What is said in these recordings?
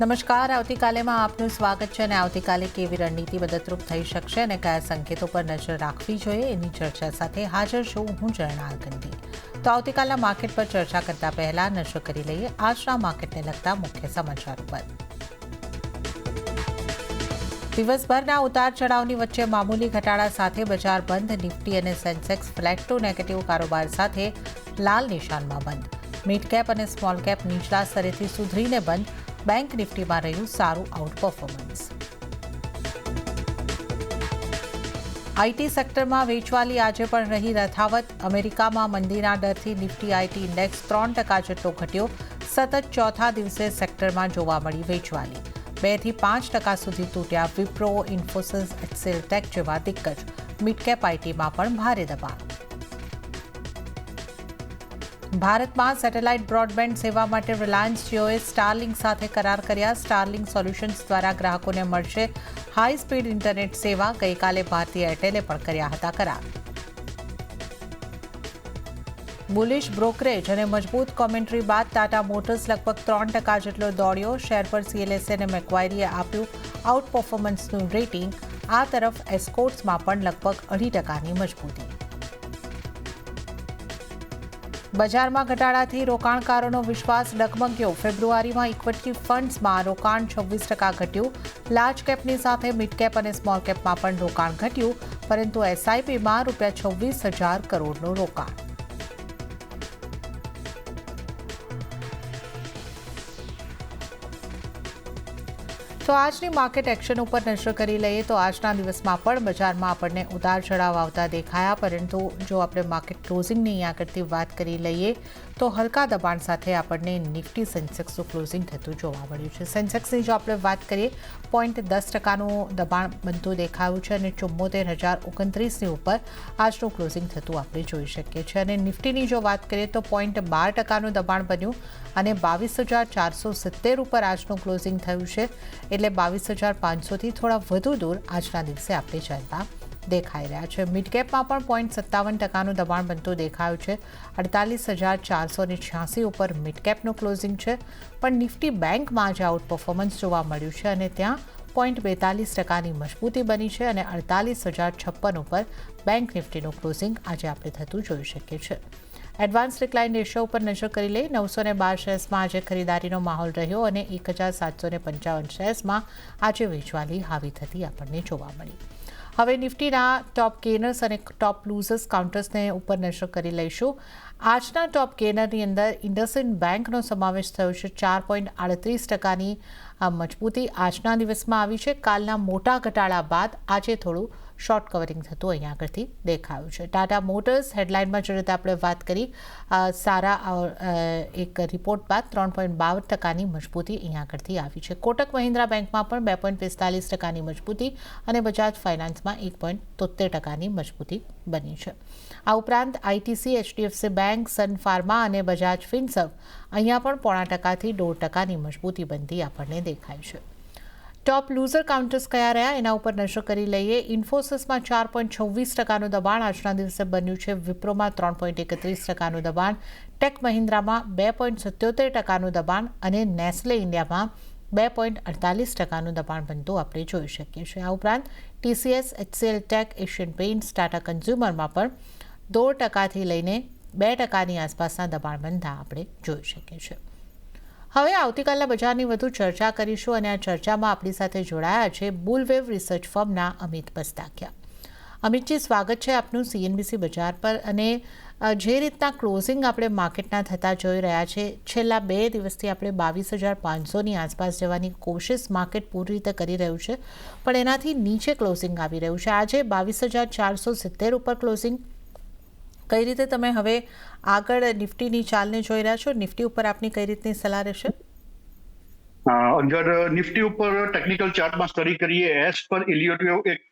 નમસ્કાર. આવતીકાલેમાં આપનું સ્વાગત છે અને આવતીકાલે કેવી રણનીતિ મદદરૂપ થઈ શકશે અને કયા સંકેતો પર નજર રાખવી જોઈએ એની ચર્ચા સાથે હાજર છું હું જર્નાલ ગંધી. તો આવતીકાલના માર્કેટ પર ચર્ચા કરતા પહેલા નજર કરી લઈએ આજના માર્કેટને લગતા મુખ્ય સમાચારો પર. દિવસભરના ઉતાર ચઢાવની વચ્ચે મામૂલી ઘટાડા સાથે બજાર બંધ. નિફ્ટી અને સેન્સેક્સ ફ્લેટ ટુ નેગેટિવ કારોબાર સાથે લાલ નિશાનમાં બંધ. મિડ કેપ અને સ્મોલ કેપ નીચલા સ્તરેથી સુધરીને બંધ. બેંક નિફ્ટીમાં રહ્યું સારું આઉટ પરફોર્મન્સ. આઈટી સેક્ટરમાં વેચવાલી આજે પણ રહી યથાવત. અમેરિકામાં મંદીના ડરથી નિફ્ટી આઈટી ઇન્ડેક્સ 3% જેટલો ઘટ્યો. સતત ચોથા દિવસે સેક્ટરમાં જોવા મળી વેચવાલી. 2 થી 5% સુધી તૂટ્યા વિપ્રો, ઇન્ફોસિસ, એચસીએલ ટેક જેવા દિગ્ગજ. મિડકેપ આઈટીમાં પણ ભારે દબાણ. ભારતમાં સેટેલાઇટ બ્રોડબેન્ડ સેવા માટે રિલાયન્સ જીઓએ સ્ટારલિંક સાથે કરાર કર્યા. સ્ટારલિંક સોલ્યુશન્સ દ્વારા ગ્રાહકોને મળશે હાઈ સ્પીડ ઇન્ટરનેટ સેવા. ગઈકાલે ભારતીય એરટેલે પણ કર્યા હતા કરાર. બુલિશ બ્રોકરેજ અને મજબૂત કોમેન્ટ્રી બાદ ટાટા મોટર્સ લગભગ 3% જેટલો દોડ્યો. શેર પર સીએલએસએ અને મેક્વાયરીએ આપ્યું આઉટ પરફોર્મન્સનું રેટિંગ. આ તરફ એસ્કોર્ટ્સમાં પણ લગભગ 2.5%ની મજબૂતી. બજારમાં ઘટાડાથી રોકાણકારોનો વિશ્વાસ ડગમગ્યો. ફેબ્રુઆરીમાં ઇક્વિટી ફંડ્સમાં રોકાણ 26% ઘટ્યું. લાર્જ કેપની સાથે મિડ કેપ અને સ્મોલ કેપમાં પણ રોકાણ ઘટ્યું, પરંતુ એસઆઈપીમાં ₹26,000 કરોડનું રોકાણ. તો આજની માર્કેટ એક્શન ઉપર નજર કરી લઈએ તો આજના દિવસમાં પણ બજારમાં આપણને ઉતાર ચઢાવ આવતા દેખાયા, પરંતુ જો આપણે માર્કેટ ક્લોઝિંગની અહીંયા કરતી વાત કરી લઈએ તો હલકા દબાણ સાથે આપણને નિફ્ટી સેન્સેક્સનું ક્લોઝિંગ થતું જોવા મળ્યું છે. સેન્સેક્સની જો આપણે વાત કરીએ 0.10%નું દબાણ બનતું દેખાયું છે અને 74,029ની ઉપર આજનું ક્લોઝિંગ થતું આપણે જોઈ શકીએ છીએ. અને નિફ્ટીની જો વાત કરીએ તો 0.12%નું દબાણ બન્યું અને 22,470 ઉપર આજનું ક્લોઝિંગ થયું છે. એટલે 22,500થી થોડા વધુ દૂર આજના દિવસે આપણે ચાલતા દેખાઈ રહ્યા છે. મિડકેપમાં પણ 0.57%નું દબાણ બનતું દેખાયું છે. 48,486 ઉપર મિડકેપનું ક્લોઝિંગ છે. પણ નિફ્ટી બેંકમાં આજે આઉટ પરફોર્મન્સ જોવા મળ્યું છે અને ત્યાં 0.42%ની મજબૂતી બની છે અને 48,056 ઉપર બેંક નિફ્ટીનું ક્લોઝિંગ આજે આપણે થતું જોઈ શકીએ છીએ. એડવાન્સ ડિક્લાઇન રેશિયો ઉપર નજર કરી લઈએ 912 શેર્સમાં આજે ખરીદારીનો માહોલ રહ્યો અને 1,755 શેર્સમાં આજે વેચવાલી હાવી થતી આપણને જોવા મળી. હવે નિફ્ટીના ટોપ ગેનર્સ અને ટોપ લૂઝર્સ કાઉન્ટર્સને ઉપર નજર કરી લઈશું. આજના ટોપ ગેનરની અંદર ઇન્ડસઇન્ડ બેંકનો સમાવેશ થયો છે. 4.38%ની મજબૂતી આજના દિવસમાં આવી છે. કાલના મોટા ઘટાડા બાદ આજે થોડું શોર્ટ કવરિંગ થતું અહીંયા આગળથી દેખાયું છે. ટાટા મોટર્સ હેડલાઇનમાં જે રીતે આપણે વાત કરી સારા એક રિપોર્ટ બાદ 3.52%ની મજબૂતી અહીંયા આગળથી આવી છે. કોટક મહિન્દ્રા બેંકમાં પણ 2.45%ની મજબૂતી અને બજાજ ફાઇનાન્સમાં 1.73%ની મજબૂતી બની છે. આ ઉપરાંત ITC, HDFC bank, Sun Pharma અને બજાજ ફિનસર્વ અહીંયા પણ 0.5%થી 1.5%ની મજબૂતી બનતી આપણને દેખાય છે. ટોપ લૂઝર કાઉન્ટર્સ કયા રહ્યા એના ઉપર નજર કરી લઈએ. ઇન્ફોસિસમાં 4.26%નું દબાણ આજના દિવસે બન્યું છે. વિપ્રોમાં 3.31%નું દબાણ, ટેક મહિન્દ્રામાં 2.77%નું દબાણ અને નેસ્લે ઇન્ડિયામાં 2.48%નું દબાણ બનતું આપણે જોઈ શકીએ છીએ. આ ઉપરાંત TCS, HCL Tech, Asian Paints, Tata કન્ઝ્યુમરમાં પણ 1.5%થી લઈને 2%ની આસપાસના દબાણ બનતા આપણે જોઈ શકીએ છીએ. હવે આવતીકાલના બજારની વધુ ચર્ચા કરીશું અને આ ચર્ચામાં આપણી સાથે જોડાયા છે બુલવેવ રિસર્ચ ફર્મના અમિત બસ્તાકિયા. અમિતજી, સ્વાગત છે આપનું સીએનબીસી બજાર પર. અને જે રીતના ક્લોઝિંગ આપણે માર્કેટના થતા જોઈ રહ્યા છે, છેલ્લા 2 દિવસથી આપણે 22,500ની આસપાસ જવાની કોશિશ માર્કેટ પૂરી રીતે કરી રહ્યું છે, પણ એનાથી નીચે ક્લોઝિંગ આવી રહ્યું છે. આજે 22,470 ઉપર ક્લોઝિંગ. કઈ રીતે તમે હવે આગળ નિફ્ટીની ચાલને જોઈ રહ્યા છો? નિફ્ટી ઉપર આપની કઈ રીતની સલાહ રહેશે? અગર નિફ્ટી ઉપર ટેકનિકલ ચાર્ટમાં સ્ટડી કરીએ, એઝ પર ઇલિયોટિવ એક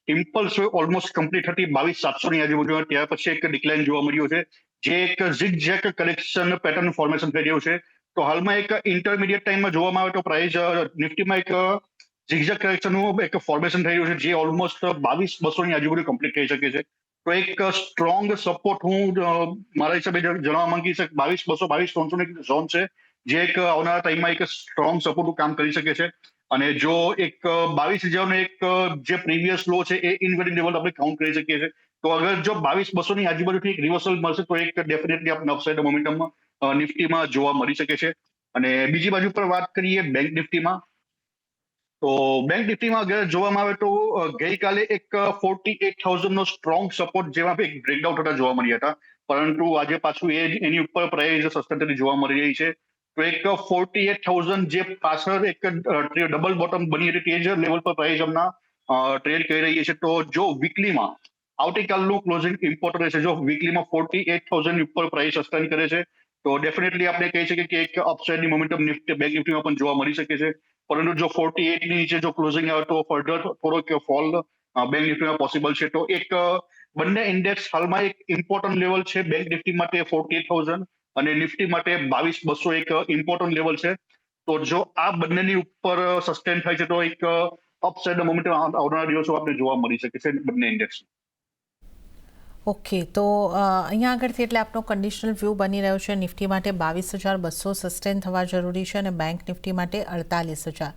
ઇમ્પલ્સ ઓલમોસ્ટ કમ્પ્લીટ હતી 22,700ની આજુબાજુ. ત્યાર પછી એક ડિક્લાઇન જોવા મળ્યું છે, જે એક ઝિગઝેગ કરેક્શન પેટર્ન ફોર્મેશન થઈ રહ્યું છે. તો હાલમાં એક ઇન્ટરમીડિયેટ ટાઈમમાં જોવામાં આવે તો પ્રાઇસ નિફ્ટીમાં એક ઝિગઝેગ કરેક્શનનું એક ફોર્મેશન થઈ રહ્યું છે, જે ઓલમોસ્ટ 22,200ની આજુબાજુ કમ્પ્લીટ થઈ શકે છે. તો એક સ્ટ્રોંગ સપોર્ટ હું મારા હિસાબે જણાવવા માંગીશ. 22,200 22,300 ઝોન છે, જે એક આવનારા ટાઈમમાં એક સ્ટ્રોંગ સપોર્ટનું કામ કરી શકે છે. અને જો એક 22,000 એક જે પ્રીવિયસ લો છે એ ઇન્વર્ટિંગ લેવલ આપણે કાઉન્ટ કરી શકીએ છીએ. તો અગર જો 22,200 ની આજુબાજુથી એક રિવર્સલ મળશે તો એક ડેફિનેટલી આપણે અપસાઇડ મોમેન્ટમ નિફ્ટીમાં જોવા મળી શકે છે. અને બીજી બાજુ પર વાત કરીએ બેંક નિફ્ટીમાં, તો બેંક નિફ્ટીમાં અગર જોવામાં આવે તો ગઈકાલે એક 48,000 નો સ્ટ્રોંગ સપોર્ટ જેવા એક બ્રેકડાઉન થતા જોવા મળ્યા હતા. પરંતુ આજે પાછું એની ઉપર પ્રાઇસ સસ્ટેન થતી જોવા મળી રહી છે. તો એક 48,000 જે પાછળ એક ડબલ બોટમ બની હતી તે જ લેવલ પર પ્રાઇસ હમણાં ટ્રેડ કરી રહી છે. તો જો વીકલીમાં આવતીકાલનું ક્લોઝિંગ ઇમ્પોર્ટન્ટ રહેશે. જો વીકલીમાં 48,000 ની ઉપર પ્રાઇસ સસ્ટેન કરે છે તો ડેફિનેટલી આપણે કહી શકીએ કે એક અપસાઇડની મોમેન્ટમ નિફ્ટી બેંક નિફ્ટીમાં પણ જોવા મળી શકે છે. પરંતુ જો 48 ની નીચે જો ક્લોઝિંગ આવે તો ફર્ધર થોડોક ફોલ બેંક નિફ્ટીમાં પોસિબલ છે. તો એક બંને ઇન્ડેક્સ હાલમાં એક ઇમ્પોર્ટન્ટ લેવલ છે બેંક નિફ્ટી માટે 48,000 અને નિફ્ટી માટે 22,200 એક ઇમ્પોર્ટન્ટ લેવલ છે. તો જો આ બંનેની ઉપર સસ્ટેન થાય છે તો એક અપસાઇડ મોમેન્ટમ આવનારા દિવસો આપણે જોવા મળી શકે છે બંને ઇન્ડેક્સ. ઓકે, તો અહીંયા આગળથી એટલે આપનો કન્ડિશનલ વ્યૂ બની રહ્યો છે નિફ્ટી માટે 22,200 સસ્ટેન થવા જરૂરી છે અને બેંક નિફ્ટી માટે 48,000.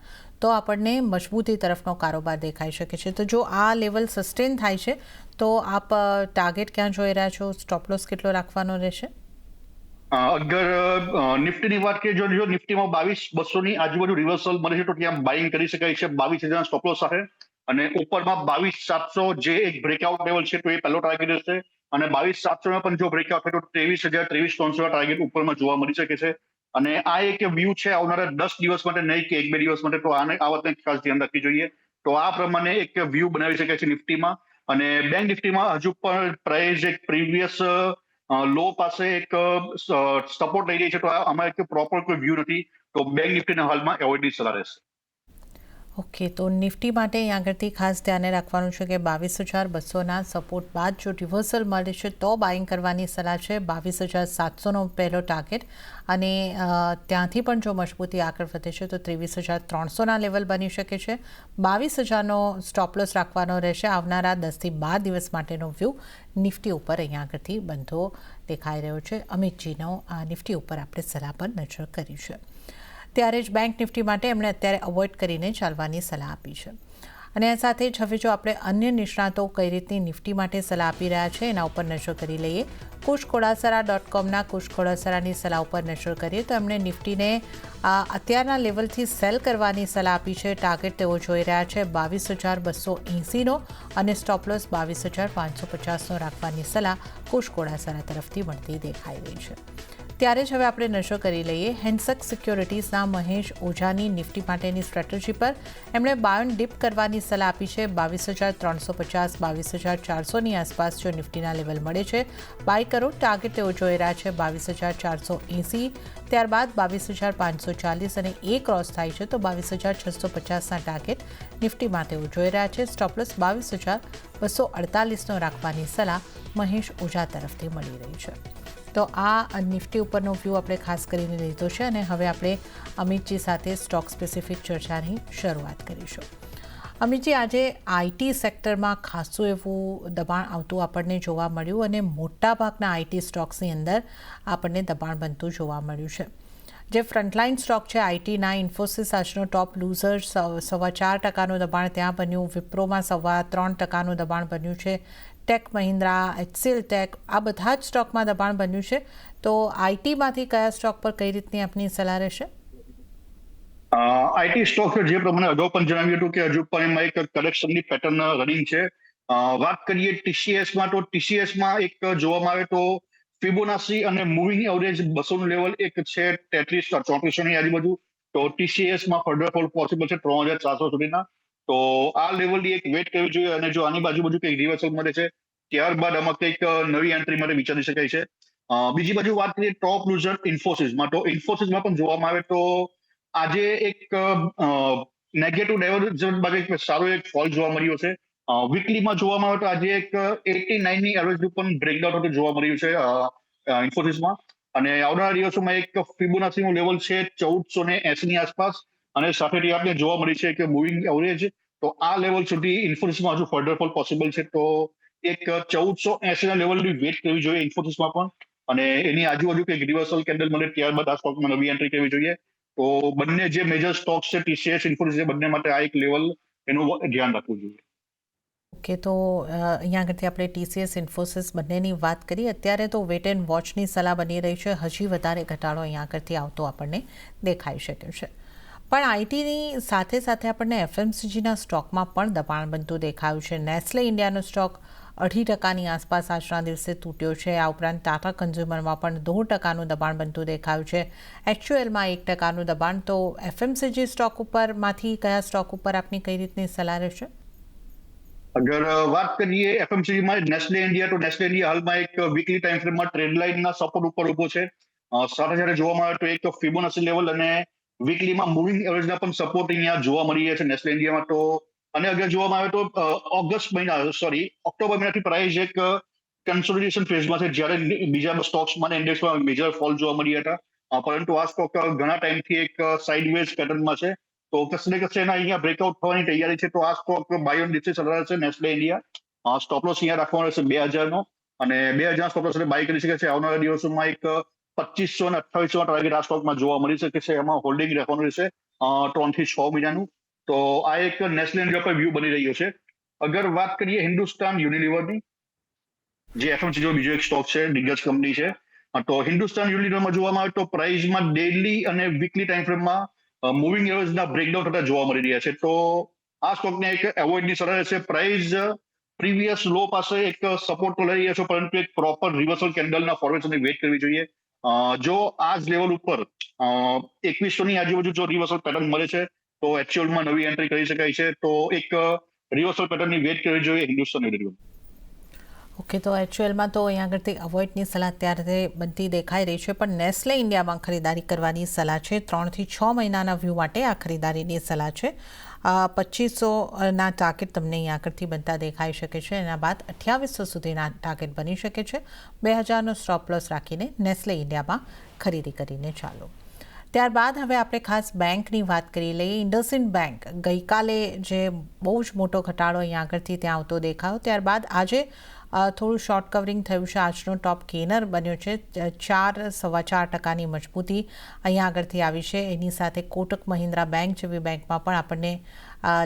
તો આપણને મજબૂતી તરફનો કારોબાર દેખાઈ શકે છે. તો જો આ લેવલ સસ્ટેન થાય છે તો આપ ટાર્ગેટ ક્યાં જોઈ રહ્યા છો, સ્ટોપ લોસ કેટલો રાખવાનો રહેશે? અગર નિફ્ટીની વાત કરીએ, જો નિફ્ટીમાં 22,200 ની આજુબાજુ રિવર્સલ મળે છે તો ત્યાં બાઇંગ કરી શકાય છે 22,000 સ્ટોપ લોસ સાથે. અને ઉપરમાં 22,700 જે એક બ્રેકઆઉટ લેવલ છે તો એ પહેલો ટાર્ગેટ હશે. અને 22,700 પણ જો બ્રેકઆઉટ થાય તો 23,300 ટાર્ગેટ ઉપરમાં જોવા મળી શકે છે. અને આ એક વ્યૂ છે આવનારા 10 દિવસ માટે, નહીં કે 1-2 દિવસ માટે. તો આ વાતને ખાસ ધ્યાન રાખવી જોઈએ. તો આ પ્રમાણે એક વ્યૂ બનાવી શકાય છે નિફ્ટીમાં. અને બેંક નિફ્ટીમાં હજુ પણ પ્રાઇસ એક પ્રીવિયસ લો પાસે એક સપોર્ટ લઈ રહી છે. તો આમાં એક પ્રોપર કોઈ વ્યૂ નથી. તો બેંક નિફ્ટીને હાલમાં એવોઇડની સલાહ રહેશે. ઓકે, તો નિફ્ટી માટે અહીં આગળથી ખાસ ધ્યાને રાખવાનું છે કે 22,200ના સપોર્ટ બાદ જો રિવર્સલ મળે છે તો બાઇંગ કરવાની સલાહ છે. 22,700નો પહેલો ટાર્ગેટ અને ત્યાંથી પણ જો મજબૂતી આગળ વધે છે તો 23,300ના લેવલ બની શકે છે. 22,000નો સ્ટોપલોસ રાખવાનો રહેશે. આવનારા 10થી 12 દિવસ માટેનો વ્યૂ નિફ્ટી ઉપર અહીંયા આગળથી બનતો દેખાઈ રહ્યો છે. અમિતજીનો આ નિફ્ટી ઉપર આપણે સલાહ પર નજર કરી છે. ત્યારે જ બેંક નિફ્ટી માટે એમણે અત્યારે અવોઇડ કરીને ચાલવાની સલાહ આપી છે. અને આ સાથે જ હવે જો આપણે અન્ય નિષ્ણાતો કઈ રીતની નિફ્ટી માટે સલાહ આપી રહ્યા છે એના ઉપર નજર કરી લઈએ. kushkodasara.comના કુશ ખોડાસરાની સલાહ ઉપર નજર કરીએ તો એમણે નિફ્ટીને અત્યારના લેવલથી સેલ કરવાની સલાહ આપી છે. ટાર્ગેટ તેઓ જોઈ રહ્યા છે 22,280નો અને સ્ટોપલોસ 22,550નો રાખવાની સલાહ કુશ ખોડાસરા તરફથી મળતી દેખાઈ રહી છે. ત્યારે જ હવે આપણે નજર કરી લઈએ હેન્સેક્સ સિક્યોરિટીઝના મહેશ ઓઝાની નિફ્ટી માટેની સ્ટ્રેટેજી પર. એમણે બાય ઓન ડીપ કરવાની સલાહ આપી છે. 22,350, 22,400ની આસપાસ જો નિફ્ટીના લેવલ મળે છે બાય કરો. ટાર્ગેટ તેઓ જોઈ રહ્યા છે 22,480, ત્યારબાદ 22,540 અને એ ક્રોસ થાય છે તો 22,650ના ટાર્ગેટ નિફ્ટીમાં તેઓ જોઈ રહ્યા છે. સ્ટોપલોસ 22,248નો રાખવાની સલાહ મહેશ ઓઝા તરફથી મળી રહી છે. તો આ નિફ્ટી ઉપરનો વ્યૂ આપણે ખાસ કરીને લીધો છે અને હવે આપણે અમિતજી સાથે સ્ટોક સ્પેસિફિક ચર્ચાની શરૂઆત કરીશું. અમિતજી, આજે આઈટી સેક્ટરમાં ખાસું એવું દબાણ આવતું આપણને જોવા મળ્યું અને મોટાભાગના આઈટી સ્ટોક્સની અંદર આપણને દબાણ બનતું જોવા મળ્યું છે. જે ફ્રન્ટલાઇન સ્ટોક છે આઈટીના, ઇન્ફોસિસ આજનો ટોપ લૂઝર, 4.25%નું દબાણ ત્યાં બન્યું. વિપ્રોમાં 3.25%નું દબાણ બન્યું છે. ટેક મહિન્દ્રા, એચસીએલ ટેક, આ બધા જ સ્ટોકમાં દબાણ બન્યું છે. તો આઈટીમાંથી કયા સ્ટોક પર કઈ રીતની આપની સલાહ રહેશે? આઈટી સ્ટોક જે પ્રમાણે અગાઉ પણ જણાવ્યું હતું કે હજુ પણ એમાં એક કરેક્શનની પેટર્ન રનિંગ છે. વાત કરીએ ટીસીએસમાં તો ટીસીએસમાં એક જોવામાં આવે તો ફિબોનાસી અને મૂવિંગ એવરેજ 200નું લેવલ એક છે 33-3400ની આજુબાજુ. તો ટીસીએસમાં ફર્ધર ફોલ પોસિબલ છે 3,400 સુધીના. તો આ લેવલની એક વેટ કરવી જોઈએ અને જો આની બાજુ કંઈક રિવર્સલ મળે છે ત્યારબાદ આમાં કંઈક નવી એન્ટ્રી માટે વિચારી શકાય છે. બીજી બાજુ વાત કરીએ ટોપ લૂઝર ઇન્ફોસિસમાં, તો ઇન્ફોસિસમાં પણ જોવામાં આવે તો આજે એક નેગેટિવ ડાયવર્જન બાદ એક સારો એક ફોલ જોવા મળ્યો છે. વીકલીમાં જોવામાં આવે તો આજે એક 89ની એવરેજ પણ બ્રેકડાઉન થતું જોવા મળ્યું છે ઇન્ફોસિસમાં. અને આવનારા દિવસોમાં એક ફિબોનાસીનું લેવલ છે 1,480ની આસપાસ અને સાથેથી આપણે જોવા મળી છે કે મૂવિંગ એવરેજ, તો આ લેવલ સુધી ઇન્ફોસિસમાં હજુ ફર્ધર ફોલ પોસિબલ છે. તો એક 1,480ના લેવલની વેટ કરવી જોઈએ ઇન્ફોસિસમાં પણ. અને એની આજુબાજુ કંઈક રિવર્સલ કેન્ડલ મળે ત્યારબાદ આ સ્ટોકમાં નવી એન્ટ્રી કરવી જોઈએ. તો બંને જે મેજર સ્ટોક્સ છે TCS ઇન્ફોસિસ બંને માટે આ એક લેવલ એનું ધ્યાન રાખવું જોઈએ. ઓકે, તો અહીંયા આગળથી આપણે TCS ઇન્ફોસિસ બંનેની વાત કરી. અત્યારે તો વેટ એન્ડ વોચની સલાહ બની રહી છે. હજી વધારે ઘટાડો અહીંયા આગળથી આવતો આપણને દેખાઈ શકે છે. પણ આઈટીની સાથે સાથે આપણને FMCGના સ્ટોકમાં પણ દબાણ બનતું દેખાયું છે. નેસ્લે ઇન્ડિયાનો સ્ટોક 2.5% આસપાસ આજના દિવસે તૂટ્યો છે. આ ઉપરાંત ટાટા કન્ઝ્યુમરમાં પણ 2% દબાણ બનતું દેખાયું છે. HULમાં 1% દબાણ. તો FMCG સ્ટોક ઉપરમાંથી કયા સ્ટોક ઉપર આપની કઈ રીતની સલાહ રહેશે? અગર વાત કરીએ FMCG માં નેસ્લે ઇન્ડિયા, તો નેસ્લે ઇન્ડિયા હાલમાં એક વીકલી ટાઈમ ફ્રેમમાં ટ્રેન્ડ લાઇનના સપોર્ટ ઉપર ઉભો છે. સાથે સાથે જોવામાં આવે તો એક ફિબોનાચી લેવલ અને વીકલીમાં મૂવિંગ એવરેજના પણ સપોર્ટ અહીંયા જોવા મળી રહ્યા છે નેસ્લે ઇન્ડિયામાં. તો અને અગર જોવામાં આવે તો ઓક્ટોબર મહિનાથી પ્રાઇસ એક કન્સોલિડેશન ફેઝમાં છે, જ્યારે બીજા સ્ટોક્સમાં ઇન્ડેક્સમાં મેજર ફોલ જોવા મળ્યા હતા. પરંતુ આ સ્ટોક ઘણા ટાઈમથી એક સાઇડવેઝ પેટર્નમાં છે. તો કશે ને કશે એના અહીંયા બ્રેકઆઉટ થવાની તૈયારી છે. તો આ સ્ટોક બાય ઓન ડિપ્સી સલાહ છે નેસ્લે ઇન્ડિયા. સ્ટોપ લોસ અહીંયા રાખવાનો રહેશે 2000 અને 2000 સ્ટોપ લોસ બાય કરી શકે છે. આવનારા દિવસોમાં એક 2500 અને 2800 ટાર્ગેટ આ સ્ટોકમાં જોવા મળી શકે છે. એમાં હોલ્ડિંગ રાખવાનું રહેશે 3 થી 6 મહિનાનું. તો આ એક નેસ્લે ઇન્ડિયા પર વ્યૂ બની રહ્યો છે. અગર વાત કરીએ હિન્દુસ્તાન યુનિલિવરની, જે FMCG બીજો એક સ્ટોક છે, દિગ્ગજ કંપની છે. તો હિન્દુસ્તાન યુનિલિવરમાં જોવામાં આવે તો પ્રાઇસમાં ડેઇલી અને વીકલી ટાઈમ ફ્રેમમાં મૂવિંગ એવરેજના બ્રેકડાઉન થતા જોવા મળી રહ્યા છે. તો આ સ્ટોકને એક એવોઇડની સલાહ રહેશે. પ્રાઇસ પ્રીવિયસ લો પાસે એક સપોર્ટ તો લઈ રહ્યા છો, પરંતુ એક પ્રોપર રિવર્સલ કેન્ડલના ફોર્મેશનની વેઇટ કરવી જોઈએ. જો આ જ લેવલ ઉપર 2100 ની આજુબાજુ જો રિવર્સલ પેટર્ન મળે છે તો HULમાં નવી એન્ટ્રી કરી શકાય છે. તો એક રિવર્સલ પેટર્નની વેઇટ કરવી જોઈએ હિન્દુસ્તાન યુનિલિવર. ઓકે, તો HULમાં તો અહીંયા આગળથી અવોઇડની સલાહ અત્યારે બનતી દેખાઈ રહી છે. પણ નેસ્લે ઇન્ડિયામાં ખરીદારી કરવાની સલાહ છે. 3 થી 6 મહિનાના વ્યૂ માટે આ ખરીદારીની સલાહ છે. 2500ના ટાર્ગેટ તમને અહીંયા આગળથી બનતા દેખાઈ શકે છે. એના બાદ 2800 સુધીના ટાર્ગેટ બની શકે છે. 2000નો સ્ટોપ લોસ રાખીને નેસ્લે ઇન્ડિયામાં ખરીદી કરીને ચાલો. ત્યારબાદ હવે આપણે ખાસ બેંકની વાત કરી લઈએ. ઇન્ડસઇન્ડ બેંક ગઈકાલે જે બહુ જ મોટો ઘટાડો અહીંયા આગળથી ત્યાં આવતો દેખાયો, ત્યારબાદ આજે થોડું શોર્ટ કવરિંગ થયું છે. આજનો ટોપ ગેનર બન્યો છે. 4.25% મજબૂતી અહીંયા આગળથી આવી છે. એની સાથે કોટક મહિન્દ્રા બેંક જેવી બેંકમાં પણ આપણને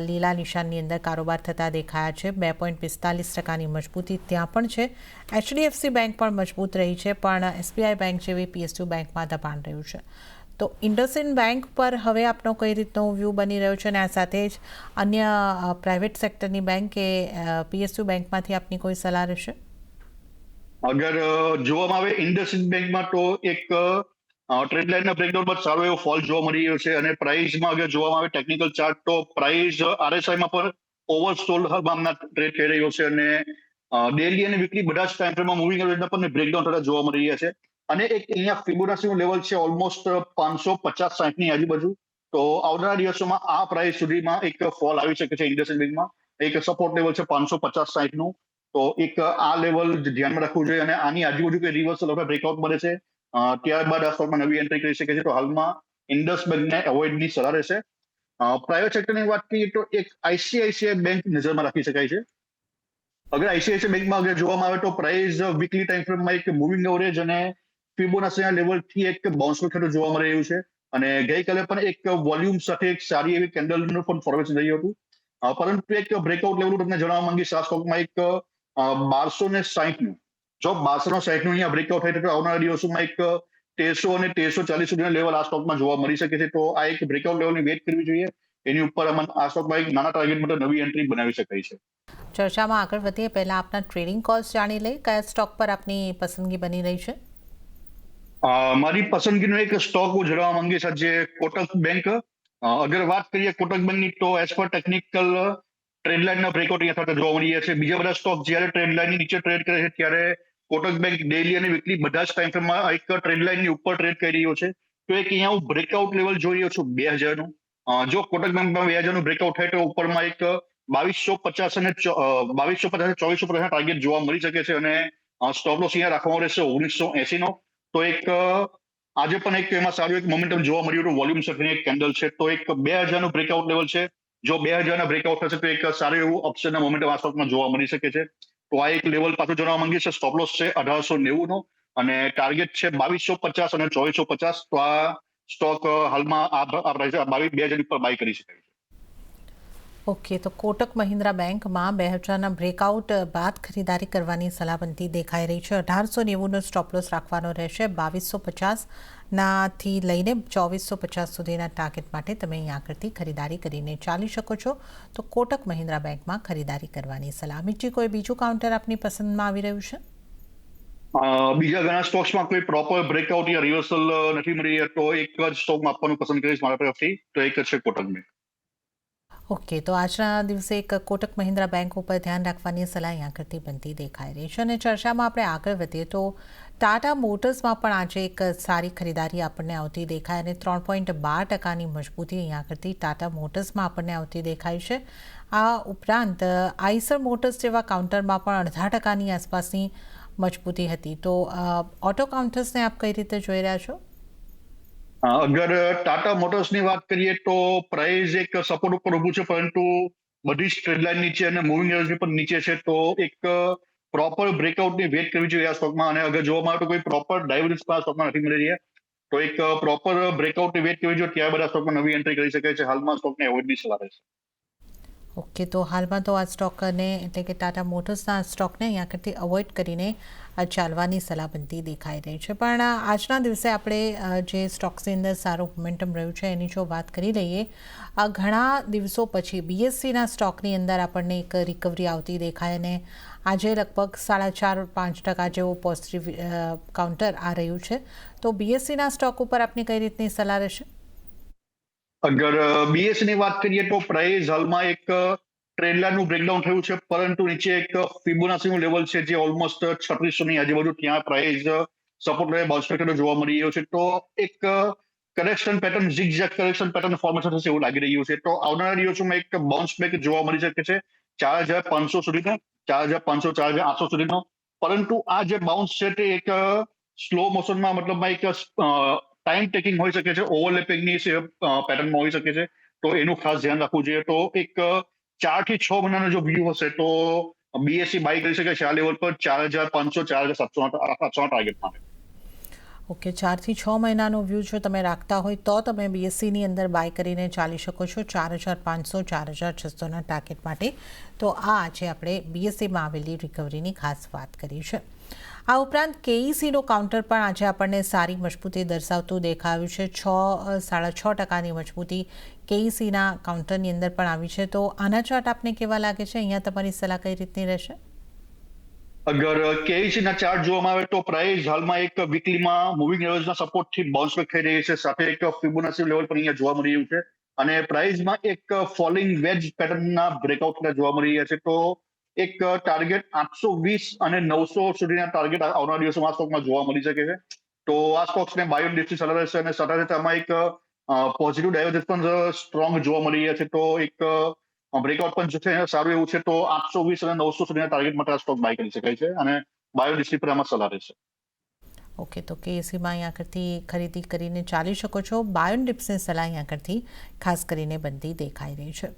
લીલા નિશાનની અંદર કારોબાર થતા દેખાયા છે. 2.45% મજબૂતી ત્યાં પણ છે. HDFC બેંક પણ મજબૂત રહી છે, પણ SBI બેંક જેવી PSU બેંકમાં દબાણ રહ્યું છે. તો ઇન્ડસઇન્ડ બેંક પર હવે આપનો કઈ રીતનો વ્યૂ બની રહ્યો છે, અને આ સાથે જ અન્ય પ્રાઇવેટ સેક્ટરની બેંક કે PSU બેંકમાંથી આપની કોઈ સલાહ રહેશે? અગર જોવામાં આવે ઇન્ડસઇન્ડ બેંકમાં તો એક ટ્રેન્ડ લાઇનના બ્રેકડાઉન બાદ સારો એવો ફોલ જોવા મળી રહ્યો છે. અને પ્રાઇસમાં અગર જોવામાં આવે ટેકનિકલ ચાર્ટ, તો પ્રાઇસ RSIમાં પણ ઓવરસોલ્ડ હમણાં ટ્રેડ થઈ રહ્યો છે. અને ડેલી અને વીકલી બધા જ ટાઈમ ફ્રેમમાં મૂવિંગ એવરેજના પણ બ્રેકડાઉન થતા જોવા મળી રહ્યા છે. અને એક અહીંયા ફિબોનાચીનું લેવલ છે ઓલમોસ્ટ 550-60 ની આજુબાજુ. તો આવનારા દિવસોમાં આ પ્રાઇસ સુધીમાં એક ફોલ આવી શકે છે. ઇન્ડસઇન્ડ બેંકમાં એક સપોર્ટ લેવલ છે 550-60નું. તો એક આ લેવલ ધ્યાનમાં રાખવું જોઈએ. અને આની આજુબાજુ કોઈ રિવર્સલ અથવા બ્રેકઆઉટ મળે છે ત્યારબાદ આ સ્ટોકમાં નવી એન્ટ્રી કરી શકે છે. તો હાલમાં ઇન્ડસ બેંકને એવોઇડની સલાહ રહેશે. પ્રાઇવેટ સેક્ટરની વાત કરીએ તો એક ICICI બેંક નજરમાં રાખી શકાય છે. અગર ICICI બેંકમાં અગર જોવામાં આવે તો પ્રાઇસ વીકલી ટાઈમ ફ્રેમમાં એક મૂવિંગ એવરેજ અને ફિબોનાચીના લેવલથી એક બાઉન્સ બેક થતું જોવા મળી રહ્યું છે. અને ગઈકાલે પણ એક વોલ્યુમ સાથે એક સારી એવી કેન્ડલનું પણ ફોર્મેશન રહ્યું હતું. પરંતુ એક બ્રેકઆઉટ લેવલ તમને જણાવવા માંગીશ, આ સ્ટોકમાં એક 1260નું, જો 1260નું અહીંયા બ્રેકઆઉટ થાય તો આવનારા દિવસોમાં એક 1300 અને 1340 સુધીના લેવલ આ સ્ટોકમાં જોવા મળી શકે છે. તો આ એક બ્રેકઆઉટ લેવલની વેટ કરવી જોઈએ. એની ઉપર આ સ્ટોકમાં એક નાના ટાર્ગેટ માટે નવી એન્ટ્રી બનાવી શકાય છે. ચર્ચામાં આગળ વધીએ પહેલાં આપના ટ્રેડિંગ કોલ્સ જાણી લઈએ. કયા સ્ટોક પર આપની પસંદગી બની રહી છે? મારી પસંદગીનો એક સ્ટોક હું જણાવવા માંગીશ, આજે કોટક બેંક. અગર વાત કરીએ કોટક બેંકની, તો એઝ પર ટેકનિકલ ટ્રેન્ડ લાઇનના બ્રેકઆઉટ અહીંયા થતા જોવા મળી રહ્યા છે. બીજા બધા સ્ટોક જ્યારે ટ્રેન્ડ લાઇનની નીચે ટ્રેડ કરે છે, ત્યારે કોટક બેંક ડેલી અને વીકલી બધા જ ટાઈમ ફ્રેમમાં એક ટ્રેન્ડ લાઇનની ઉપર ટ્રેડ કરી રહ્યો છે. તો એક અહીંયા હું બ્રેકઆઉટ લેવલ જોઈ રહ્યો છું 2000નું. જો કોટક બેંકમાં 2000નું બ્રેકઆઉટ થાય તો ઉપરમાં એક 2250 અને 2450 ટાર્ગેટ જોવા મળી શકે છે. અને સ્ટોપ લોસ અહીંયા રાખવાનો રહેશે 1980નો. તો એક આજે પણ એક એમાં સારું એક મોમેન્ટમ જોવા મળ્યું હતું. વોલ્યુમ સાથેની એક કેન્ડલ છે. તો એક 2000નું બ્રેકઆઉટ લેવલ છે. જો 2000ના બ્રેકઆઉટ થશે તો એક સારું એવું ઓપ્શનના મોમેન્ટમ આ સ્ટોકમાં જોવા મળી શકે છે. તો આ એક લેવલ પાછું જણાવવા માંગીશ. સ્ટોપ લોસ છે 1890નો. અને ટાર્ગેટ છે 2250 અને 2450. તો આ સ્ટોક હાલમાં આ પ્રાઇસ 2000 ઉપર બાય કરી શકાય છે. ઓકે, તો કોટક મહિન્દ્રા બેંકમાં 2000ના બ્રેકઆઉટ બાદ ખરીદારી કરવાની સલાહ બનતી દેખાઈ રહી છે. 1890નો સ્ટોપ લોસ રાખવાનો રહેશે. 2250નાથી લઈને 2450 સુધીના ટાર્ગેટ માટે તમે અહીં આગળથી ખરીદારી કરીને ચાલી શકો છો. તો કોટક મહિન્દ્રા બેંકમાં ખરીદારી કરવાની સલાહ. કોઈ બીજું કાઉન્ટર આપની પસંદમાં આવી રહ્યું છે? બીજા ઘણા સ્ટોક્સમાં કોઈ પ્રોપર બ્રેકઆઉટ યા રિવર્સલ નથી મળી રહ્યા, તો એક જ સ્ટોકમાં આપવાનું પસંદ કરીશ મારા તરફથી. તો એક જ છે કોટક બેંક. ઓકે, તો આજના દિવસે એક કોટક મહિન્દ્રા બેંક ઉપર ધ્યાન રાખવાની સલાહ અહીંયા કરતી બનતી દેખાઈ રહી છે. અને ચર્ચામાં આપણે આગળ વધીએ તો ટાટા મોટર્સમાં પણ આજે એક સારી ખરીદારી આપણને આવતી દેખાય અને 3.12%ની મજબૂતી અહીંયા કરતી ટાટા મોટર્સમાં આપણને આવતી દેખાય છે. આ ઉપરાંત આઈસર મોટર્સ જેવા કાઉન્ટરમાં પણ 0.5%ની આસપાસની મજબૂતી હતી. તો ઓટો કાઉન્ટર્સને આપ કઈ રીતે જોઈ રહ્યા છો? અગર ટાટા મોટર્સની વાત કરીએ તો પ્રાઇસ એક સપોર્ટ ઉપર ઊભું છે, પરંતુ બધી જ ટ્રેડ લાઇન નીચે અને મૂવિંગ એવરેજ પણ નીચે છે. તો એક પ્રોપર બ્રેકઆઉટની વેટ કરવી જોઈએ આ સ્ટોકમાં. અને અગર જોવામાં આવે તો કોઈ પ્રોપર ડાયવર્જન્સ આ સ્ટોકમાં નથી મળી રહ્યા, તો એક પ્રોપર બ્રેકઆઉટની વેટ કરવી જોઈએ. ત્યારબાદ આ સ્ટોકમાં નવી એન્ટ્રી કરી શકાય છે. હાલમાં સ્ટોકને એવોઇડની સલાહ રહેશે. ઓકે, તો હાલમાં તો આ સ્ટોકને એટલે કે ટાટા મોટર્સના સ્ટોકને અહીંયા કરતી અવોઇડ કરીને ચાલવાની સલાહ બનતી દેખાઈ રહી છે. પણ આજના દિવસે આપણે જે સ્ટોક્સની અંદર સારું મોમેન્ટમ રહ્યું છે એની જો વાત કરી લઈએ, ઘણા દિવસો પછી બીએસસીના સ્ટોકની અંદર આપણને એક રિકવરી આવતી દેખાય અને આજે લગભગ 4.5-5% જેવું પોઝિટિવ કાઉન્ટર આ રહ્યું છે. તો બીએસસીના સ્ટોક ઉપર આપની કઈ રીતની સલાહ રહેશે? અગર બીએસની વાત કરીએ તો પ્રાઇસ હાલમાં એક ટ્રેન્ડ લાઇનનું બ્રેકડાઉન થયું છે, પરંતુ નીચે એક ફિબોનાચીનું લેવલ છે જે ઓલમોસ્ટ 3600ની આજુબાજુ, ત્યાં price support level bounce back જોવા મળી રહ્યો છે. તો એક correction pattern, zigzag correction pattern formation થશે એવું લાગી રહ્યું છે. તો આવનારા દિવસોમાં એક બાઉન્સ બેક જોવા મળી શકે છે 4500 સુધીનો, 4500, 4800 સુધીનો. પરંતુ આ જે બાઉન્સ છે તે એક સ્લો મોશનમાં, મતલબમાં એક ટાઈમ ટેકિંગ હોઈ શકે છે, ઓવરલેપિંગની પેટર્નમાં હોઈ શકે છે. તો એનું ખાસ ધ્યાન રાખવું જોઈએ. તો એક 4 થી 6 મહિનાનો જો વ્યૂ હશે તો બીએસસી બાય કરી શકે છે આ લેવલ પર 4500, 4700 ટાર્ગેટ માટે. ઓકે, 4 થી 6 મહિનાનો વ્યૂ જો તમે રાખતા હોય તો તમે બીએસસીની અંદર બાય કરીને ચાલી શકો છો 4500, 4600ના ટાર્ગેટ માટે. તો આ આજે આપણે બીએસસીમાં આવેલી રિકવરીની ખાસ વાત કરી છે. આ ઉપરાંત કેઈસીનો કાઉન્ટર પણ આજે આપણને સારી મજબૂતી દર્શાવતું દેખાયું છે. 6.5%ની મજબૂતી કેઈસીના કાઉન્ટરની અંદર પણ આવી છે. તો આના ચાર્ટ આપને કેવા લાગે છે? અહીંયા તમારી સલાહ કઈ રીતની રહેશે? અગર કેઈસીના ચાર્ટ જોવામાં આવે તો પ્રાઇસ હાલમાં એક વીકલીમાં મૂવિંગ એવરેજના સપોર્ટથી બાઉન્સ બેક થઈ રહી છે. સાથે એક ફિબોનાચી લેવલ પર અહીંયા જોવા મળી રહ્યું છે. અને પ્રાઇસમાં એક ફોલિંગ વેજ પેટર્નના બ્રેકઆઉટ જોવા મળી રહ્યા છે. તો એક ટાર્ગેટ 820 અને 900 સુધીના ટાર્ગેટ આવનારા દિવસોમાં આ સ્ટોકમાં જોવા મળી શકે છે. તો આ સ્ટોક્સને બાય ઓન ડિપ્સની સલાહ રહેશે. અને સાથે સાથે આમાં એક પોઝિટિવ ડાયવર્જન્સ પણ સ્ટ્રોંગ જોવા મળી રહ્યા છે. તો એક બ્રેકઆઉટ પણ છે સારું એવું છે. તો 820 અને 900 સુધીના ટાર્ગેટ માટે આ સ્ટોક બાય કરી શકાય છે. અને બાય ઓન ડિપ્સની પર આમાં સલાહ રહેશે. ઓકે, તો કેએસીમાં અહીંયા આગળથી ખરીદી કરીને ચાલી શકો છો. બાય ઓન ડિપ્સની સલાહ અહીંયા આગળથી ખાસ કરીને બનતી દેખાઈ રહી છે.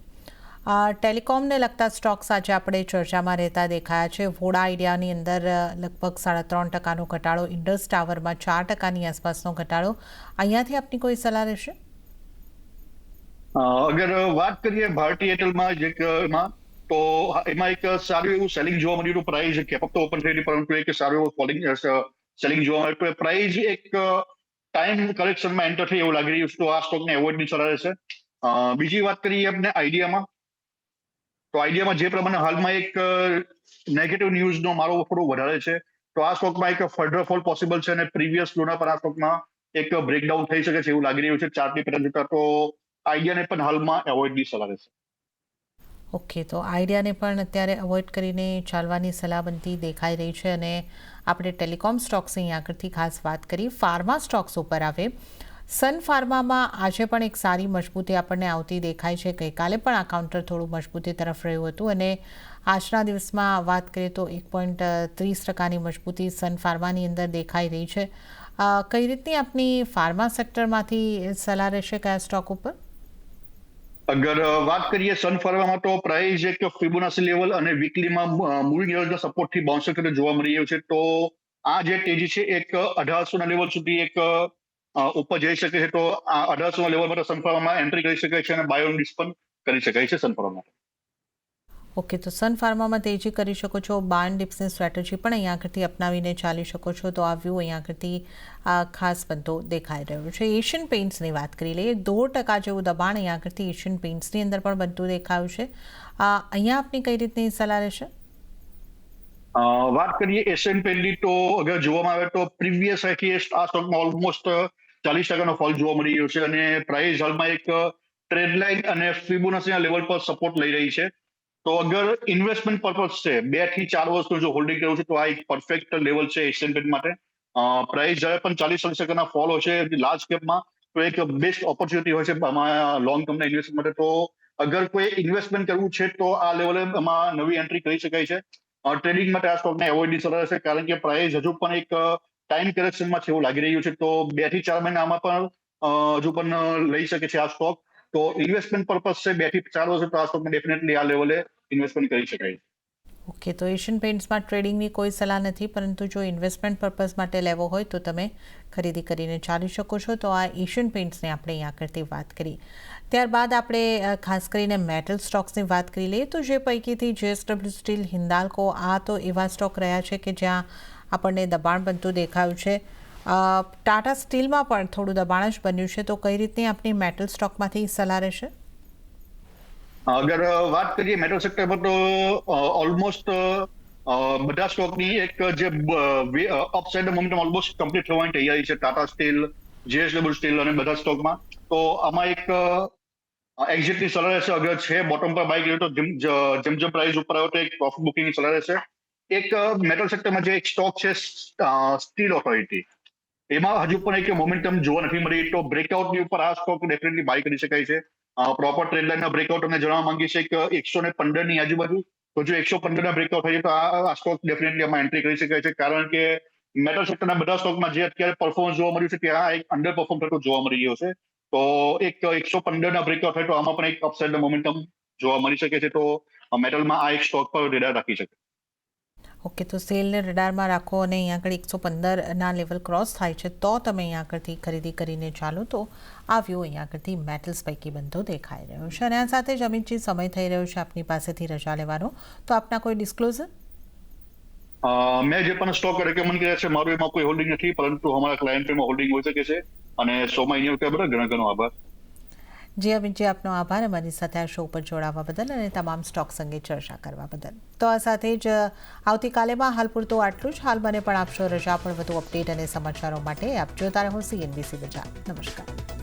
ટેલિકોમને લગતા સ્ટોક્સ આજે આપણે ચર્ચામાં રહેતા દેખાયા છે. વોડા આઈડિયાની અંદર લગભગ 3.5%નો ઘટાડો, ઇન્ડસ ટાવરમાં 4%ની આસપાસનો ઘટાડો. અહીંયાથી આપની કોઈ સલાહ રહેશે? અગર વાત કરીએ ભારતી એરટેલમાં એમાં, તો એમાં એક સારું એવું સેલિંગ જોવા મળ્યું હતું. પ્રાઇસ કેપ અપ તો ઓપન થઈ હતી, પરંતુ એક સારું એવું સેલિંગ જોવા મળ્યું. પ્રાઇસ એક ટાઈમ કરેક્શનમાં એન્ટર થઈ એવું લાગી રહ્યું છે. તો આ સ્ટોકને એવોઇડની સલાહ રહેશે. બીજી વાત કરીએ આપણે આઈડિયામાં, તો આઈડિયામાં જે પ્રમાણે હાલમાં એક નેગેટિવ ન્યૂઝનો મારો થોડો વધારે છે, તો આ સ્ટોકમાં એક ફર્ધર ફોલ પોસિબલ છે. અને પ્રીવિયસ લોના પર આ સ્ટોકમાં એક બ્રેકડાઉન થઈ શકે છે એવું લાગી રહ્યું છે ચાર્ટની પેટર્ન જોતા. તો આઈડિયાને પણ હાલમાં એવોઇડની સલાહ રહેશે. ઓકે, તો આઈડિયાને પણ અત્યારે અવોઇડ કરીને ચાલવાની સલાહ બનતી દેખાઈ રહી છે. અને આપણે ટેલિકોમ સ્ટોક્સની આગળથી ખાસ વાત કરી. ફાર્મા સ્ટોક્સ ઉપર આવે, સન ફાર્મામાં આજે પણ એક સારી મજબૂતી આપણને આવતી દેખાય છે. ગઈકાલે પણ આ કાઉન્ટર થોડું મજબૂતી તરફ રહ્યું હતું અને આજના દિવસમાં વાત કરીએ તો 1.30%ની મજબૂતી સન ફાર્માની અંદર દેખાઈ રહી છે. કઈ રીતની આપની ફાર્મા સેક્ટરમાંથી સલાહ રહેશે કયા સ્ટોક ઉપર? અગર વાત કરીએ સન ફાર્મામાં, તો પ્રાઇસ એક ફિબોનાચી લેવલ અને વીકલીમાં મૂવિંગ એવરેજના સપોર્ટથી બાઉન્સ બેક જોવા મળી રહ્યું છે. તો આ જે તેજી છે એક 1800 લેવલ સુધી એક ઉપર જઈ શકે છે. તો આ 1800 લેવલ માટે સનફાર્મામાં એન્ટ્રી કરી શકાય છે અને બાય ઓન ડિસ્પ પણ કરી શકાય છે સનફાર્મા માટે. ઓકે, તો સન ફાર્મામાં તેજી કરી શકો છો, બાર્ન ડિપ્સની સ્ટ્રેટેજી પણ અહીંયા આગળથી અપનાવીને ચાલી શકો છો. તો આ વ્યૂ અહીંયા આગળથી ખાસ બનતો દેખાઈ રહ્યો છે. એશિયન પેઇન્ટ્સની વાત કરી લઈએ, 2% જેવું દબાણ અહીંયા આગળથી એશિયન પેઇન્ટ્સની અંદર પણ બનતું દેખાયું છે. અહીંયા આપની કઈ રીતની સલાહ રહેશે? વાત કરીએ એશિયન પેઇન્ટની, તો અગર જોવામાં આવે તો પ્રીવિયસ હાઈથી આ સ્ટોકમાં ઓલમોસ્ટ 40% ફોલ જોવા મળી રહ્યો છે અને પ્રાઇસ હાલમાં એક ટ્રેડ લાઇન અને ફિબોનાચીના લેવલ પર સપોર્ટ લઈ રહી છે. તો અગર ઇન્વેસ્ટમેન્ટ પર્પઝ છે 2 થી 4 વર્ષનું જો હોલ્ડિંગ કરવું છે તો આ એક પરફેક્ટ લેવલ છે એશિયન પેઇન્ટ માટે. પ્રાઇસ જ્યારે પણ 40% ફોલ હોય છે લાર્જ કેપમાં, તો એક બેસ્ટ ઓપોર્ચ્યુનિટી હોય છે આમાં લોંગ ટર્મના ઇન્વેસ્ટમેન્ટ માટે. તો અગર કોઈ ઇન્વેસ્ટમેન્ટ કરવું છે તો આ લેવલે એમાં નવી એન્ટ્રી કરી શકાય છે. ટ્રેડિંગ માટે આ સ્ટોકને એવોઇડની સલાહ છે, કારણ કે પ્રાઇસ હજુ પણ એક ટાઈમ કરેક્શનમાં છે એવું લાગી રહ્યું છે. તો 2 થી 4 મહિનામાં પણ હજુ પણ લઈ શકે છે આ સ્ટોક. તો ઇન્વેસ્ટમેન્ટ પર્પઝ છે 2 થી 4 વર્ષ, તો આ સ્ટોકને ડેફિનેટલી આ લેવલે ઇન્વેસ્ટમેન્ટ કરી શકાય. ઓકે, તો એશિયન પેઇન્ટ્સમાં ટ્રેડિંગની કોઈ સલાહ નથી, પરંતુ જો ઇન્વેસ્ટમેન્ટ પર્પઝ માટે લેવો હોય તો તમે ખરીદી કરીને ચાલી શકો છો. તો આ એશિયન પેઇન્ટ્સની આપણે અહીંયા આગળથી વાત કરી. ત્યારબાદ આપણે ખાસ કરીને મેટલ સ્ટોક્સની વાત કરી લઈએ, તો જે પૈકીથી JSW સ્ટીલ, હિન્દાલ્કો, આ તો એવા સ્ટોક રહ્યા છે કે જ્યાં આપણને દબાણ બનતું દેખાયું છે. ટાટા સ્ટીલમાં પણ થોડું દબાણ જ બન્યું છે. તો કઈ રીતની આપણી મેટલ સ્ટોકમાંથી સલાહ રહેશે? અગર વાત કરીએ મેટલ સેક્ટર પર, તો ઓલમોસ્ટ બધા સ્ટોકની એક જે અપસાઇડ મોમેન્ટમ ઓલમોસ્ટ કમ્પ્લીટ થવાની તૈયારી છે ટાટા સ્ટીલ, JSW સ્ટીલ અને બધા સ્ટોકમાં. તો આમાં એક એક્ઝિટની સલાહ રહેશે. અગર છે બોટમ પર બાય કર્યો તો જેમ પ્રાઇસ ઉપર આવ્યો તો એક પ્રોફિટ બુકિંગની સલાહ રહેશે. એક મેટલ સેક્ટરમાં જે એક સ્ટોક છે સ્ટીલ ઓથોરિટી, એમાં હજુ પણ એક મોમેન્ટમ જોવા નથી મળી. તો બ્રેકઆઉટની ઉપર આ સ્ટોક ડેફિનેટલી બાય કરી શકાય છે. પ્રોપર ટ્રેડ લાઇનના બ્રેકઆઉટ અમે જણાવવા માંગીએ છીએ કે 115 ની આજુબાજુ. તો જો 115 ના બ્રેકઆઉટ થાય તો આ સ્ટોક ડેફિનેટલી આમાં એન્ટ્રી કરી શકાય છે, કારણ કે મેટલ સેક્ટરના બધા સ્ટોકમાં જે અત્યારે પરફોર્મન્સ જોવા મળ્યું છે ત્યાં એક અંડર પરફોર્મ થતો જોવા મળી રહ્યો છે. તો એક 115 ના બ્રેકઆઉટ થાય તો આમાં પણ એક અપસાઇડ મોમેન્ટમ જોવા મળી શકે છે. તો મેટલમાં આ એક સ્ટોક પર રેડાર રાખી શકે. ઓકે, તો સેલને રડારમાં રાખો અને અહીંયા આગળ 115ના લેવલ ક્રોસ થાય છે તો તમે અહીંયા આગળથી ખરીદી કરીને ચાલો. તો આ વ્યૂ અહીંયા આગળથી મેટલ્સ પૈકી બનતો દેખાઈ રહ્યો છે. અને આ સાથે જ અમિતજી, સમય થઈ રહ્યો છે આપની પાસેથી રજા લેવાનો, તો આપના કોઈ ડિસ્ક્લોઝર? મેં જે પણ સ્ટોક રેકમેન્ડ કર્યા છે મારું એમાં કોઈ હોલ્ડિંગ નથી, પરંતુ અમારા ક્લાયન્ટ એમાં હોલ્ડિંગ હોઈ શકે છે. અને 100 માં અહીંયા ઘણો ઘણો આભાર. જી અમિતજી, આપનો આભાર અમારી સાથે આ શો પર જોડાવા બદલ અને તમામ સ્ટોક્સ અંગે ચર્ચા કરવા બદલ. તો આ સાથે જ આવતીકાલેમાં હાલ પૂરતું આટલું જ. હાલ મને પણ આપશો રજા, પણ વધુ અપડેટ અને સમાચારો માટે આપ જોતા રહો CNBC બજાર. નમસ્કાર.